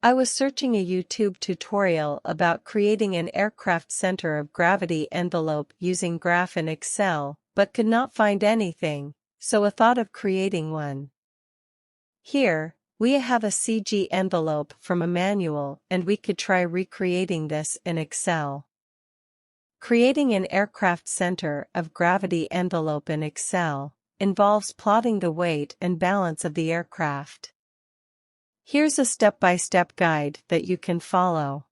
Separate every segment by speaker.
Speaker 1: I was searching a YouTube tutorial about creating an aircraft center of gravity envelope using Graph in Excel, but could not find anything, so I thought of creating one. Here, we have a CG envelope from a manual and we could try recreating this in Excel. Creating an aircraft center of gravity envelope in Excel involves plotting the weight and balance of the aircraft. Here's a step-by-step guide that you can follow.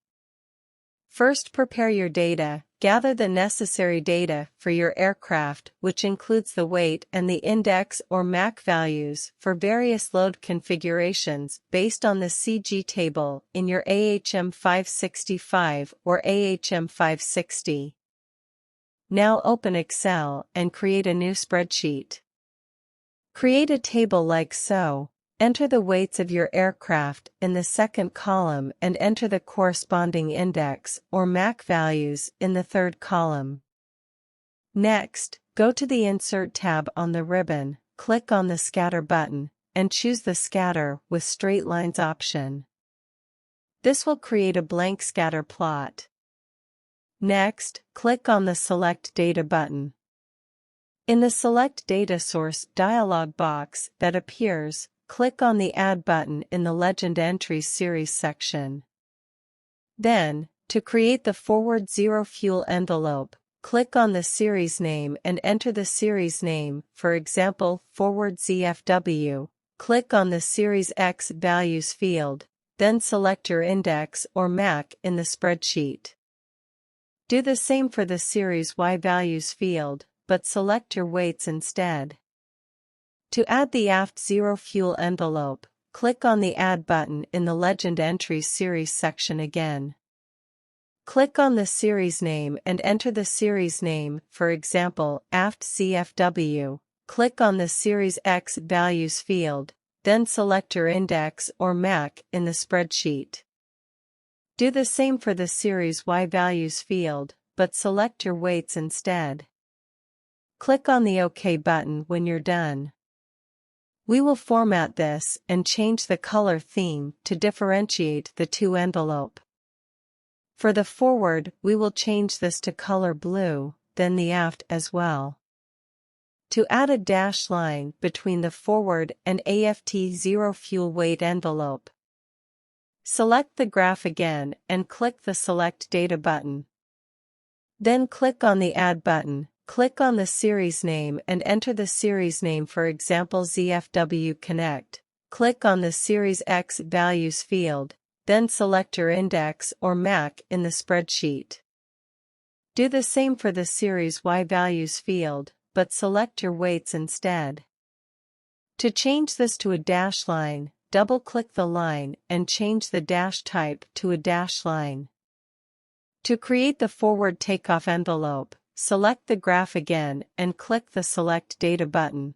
Speaker 1: First, prepare your data. Gather the necessary data for your aircraft, which includes the weight and the index or MAC values for various load configurations based on the CG table in your AHM 565 or AHM 560. Now open Excel and create a new spreadsheet. Create a table like so. Enter the weights of your aircraft in the second column and enter the corresponding index or MAC values in the third column. Next, go to the Insert tab on the ribbon, click on the Scatter button, and choose the Scatter with Straight Lines option. This will create a blank scatter plot. Next, click on the Select Data button. In the Select Data Source dialog box that appears, click on the Add button in the Legend Entries Series section. Then, to create the Forward Zero Fuel envelope, click on the series name and enter the series name, for example, Forward ZFW. Click on the Series X Values field, then select your index or MAC in the spreadsheet. Do the same for the Series Y Values field, but select your weights instead. To add the aft zero fuel envelope, click on the Add button in the Legend Entries Series section again. Click on the series name and enter the series name, for example, aft CFW. Click on the Series X Values field, then select your index or MAC in the spreadsheet. Do the same for the Series Y Values field, but select your weights instead. Click on the OK button when you're done. We will format this and change the color theme to differentiate the two envelope. For the forward, we will change this to color blue, then the aft as well. To add a dashed line between the forward and aft zero fuel weight envelope, select the graph again and click the Select Data button. Then click on the Add button. Click on the series name and enter the series name, for example ZFW Connect. Click on the Series X Values field, then select your index or MAC in the spreadsheet. Do the same for the Series Y Values field, but select your weights instead. To change this to a dash line, double-click the line and change the dash type to a dash line. To create the forward takeoff envelope, select the graph again and click the Select Data button.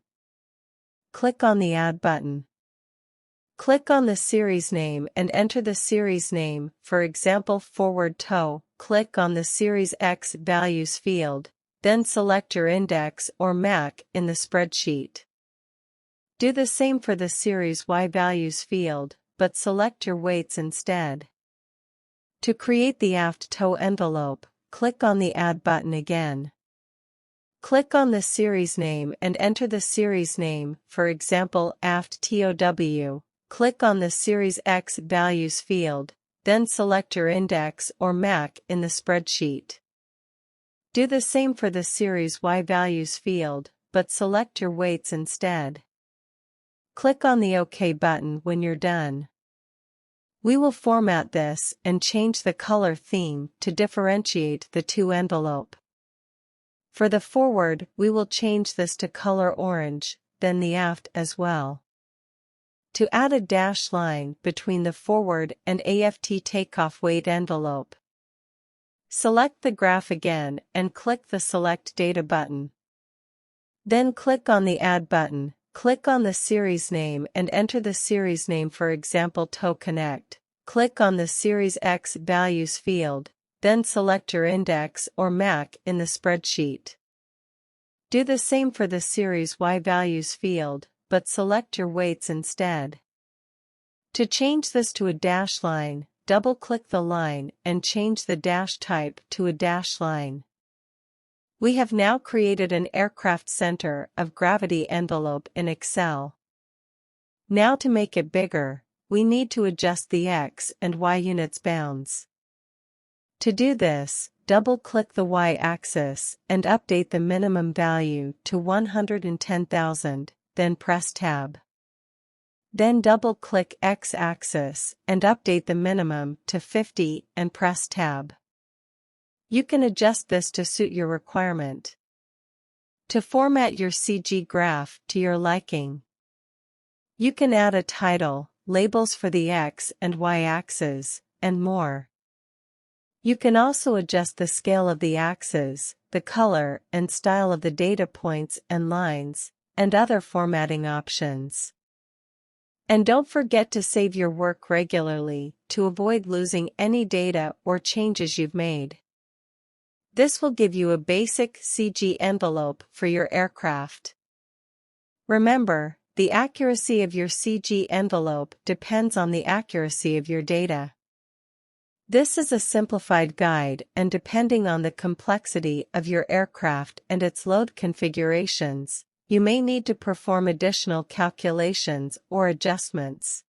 Speaker 1: Click on the Add button. Click on the series name and enter the series name, for example Forward Tow. Click on the Series X Values field, then select your index or MAC in the spreadsheet. Do the same for the Series Y Values field, but select your weights instead. To create the aft tow envelope, click on the Add button again. Click on the series name and enter the series name, for example aft TOW. Click on the Series X Values field, then select your index or MAC in the spreadsheet. Do the same for the Series Y Values field, but select your weights instead. Click on the OK button when you're done. We will format this and change the color theme to differentiate the two envelope. For the forward, we will change this to color orange, then the aft as well. To add a dash line between the forward and aft takeoff weight envelope, select the graph again and click the Select Data button. Then click on the Add button. Click on the series name and enter the series name, for example Tow Connect. Click on the Series X Values field, then select your index or MAC in the spreadsheet. Do the same for the Series Y Values field, but select your weights instead. To change this to a dash line, double-click the line and change the dash type to a dash line. We have now created an aircraft center of gravity envelope in Excel. Now to make it bigger, we need to adjust the X and Y units bounds. To do this, double-click the Y-axis and update the minimum value to 110,000, then press Tab. Then double-click X-axis and update the minimum to 50 and press Tab. You can adjust this to suit your requirement. To format your CG graph to your liking, you can add a title, labels for the X and Y axes, and more. You can also adjust the scale of the axes, the color and style of the data points and lines, and other formatting options. And don't forget to save your work regularly to avoid losing any data or changes you've made. This will give you a basic CG envelope for your aircraft. Remember, the accuracy of your CG envelope depends on the accuracy of your data. This is a simplified guide, and depending on the complexity of your aircraft and its load configurations, you may need to perform additional calculations or adjustments.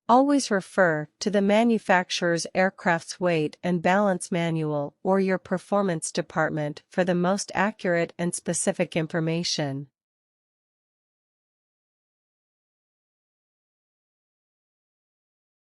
Speaker 1: Always refer to the manufacturer's aircraft's weight and balance manual or your performance department for the most accurate and specific information.